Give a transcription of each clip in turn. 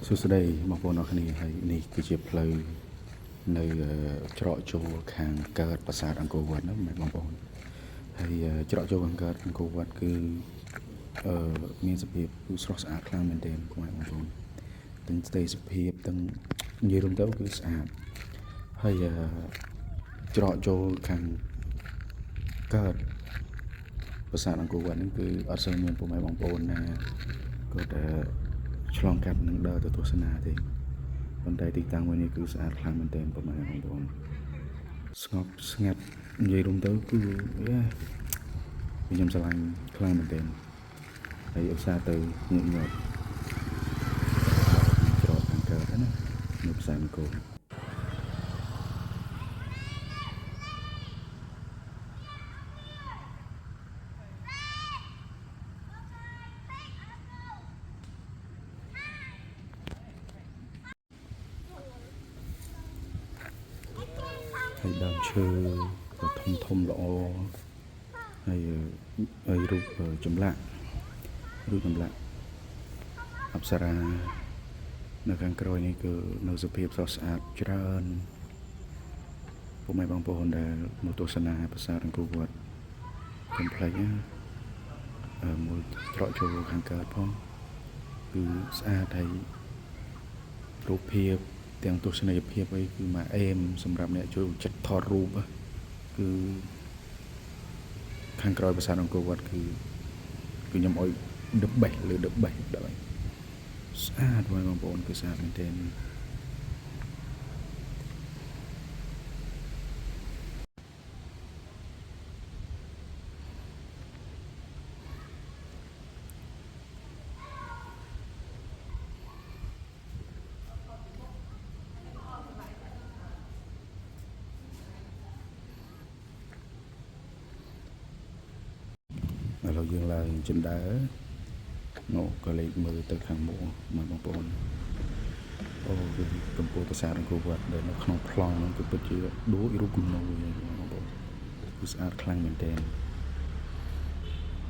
សួស្តីបងប្អូនអរគ្នាហើយនេះគឺជាផ្លូវនៅច្រកចូលខាងកើតប្រាសាទអង្គរវត្តណាបងប្អូនហើយច្រកចូលខាងកើតអង្គរវត្តគឺមានសភាពស្រស់ស្អាតខ្លាំងមែនទែនបងប្អូនទាំងស្ទៃសភាពទាំងនិយាយរួមទៅគឺស្អាតហើយច្រកចូលខាងកើតប្រាសាទអង្គរវត្តហ្នឹងគឺអត់សូវមានពុកម៉ែបងប្អូនណាគាត់ឆ្លងកាត់នឹងដើរទៅទស្សនាទេប៉ុន្តែទីតាំងមួយនេះគឺស្អាតខ្លាំងមែនទែនពុកម៉ែបងប្អូនស្ងប់ស្ងាត់និយាយរួមទៅគឺខ្ញុំស្រឡាញ់ខ្លាំងមែនទែនហើយឧស្សាហ៍ទៅញឹកញាប់ច្រកខាងកើតណានៅផ្សារអង្គរហើយដើមឈើក៏ធំល្អហើយរូបចម្លាក់អប្សរានៅខាងក្រោយនេះគឺនៅសភាពស្រស់ស្អាតច្រើនពុកម៉ែបងប្អូនដែលមកទស្សនាប្រាសាទអង្គរវត្តកុំភ្លេចណាមួយច្រកចូលខាងកើតផងគឺស្អាតហើយរូបភាពទាំងទស្សនីយភាពអីគឺមកអេមសម្រាប់អ្នកចូលចិត្តថតរូបគឺខាងក្រោយប្រាសាទអង្គរវត្តគឺខ្ញុំឲ្យ the best ឬ the best ដល់ស្អាតបងប្អូនគឺស្អាតមែនទែនឥឡូវយើងឡើងជណ្ដើរនោះក៏លេខមើលទៅខាងមុខមកបងប្អូនអូគឺកំពូលប្រាសាទអង្គរវត្តដែលនៅក្នុងប្លង់ហ្នឹងគឺពិតជាដូចរូបគំនូរបងប្អូនគឺស្អាតខ្លាំងមែនទែន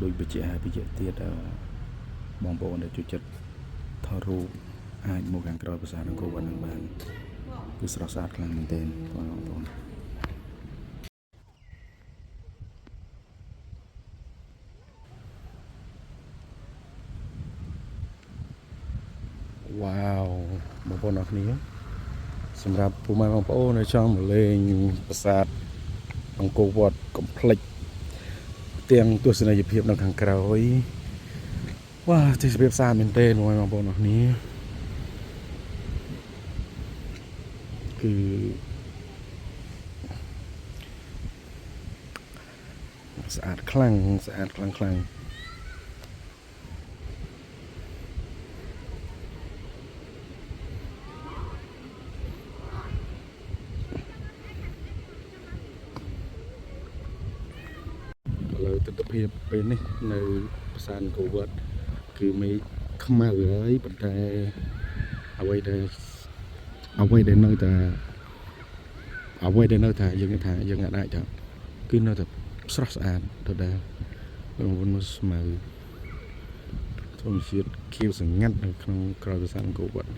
ដូចបច្ចៈទៀតបងប្អូនដែលចូលចិត្តថតរូបអាចមកខាងក្រោយប្រាសាទអង្គរវត្តនឹងបានគឺស្រស់ស្អាតខ្លាំងមែនទែនបងប្អូនវ៉ាវបងប្អូនអរគ្នាសម្រាប់ពុកម៉ែបងប្អូនដែលចង់មកលេងប្រាសាទអង្គរវត្តកុំភ្លេចទាំងទស្សនីយភាពនៅខាងក្រោយវ៉ាទេសភាពស្អាតមែនទែនបងប្អូនអរគ្នាគឺស្អាតខ្លាំងទស្សនភាពពេលនេះនៅប្រាសាទអង្គរវត្តគឺមេឃខ្មៅហើយប៉ុន្តែអ្វីដែលនៅតែយើងអាចថាគឺនៅតែស្រស់ស្អាតដដែលបងប្អូនមើលស្មៅធម្មជាតិខៀវសង្ងាត់នៅក្នុងក្រោយប្រាសាទអង្គរវត្ត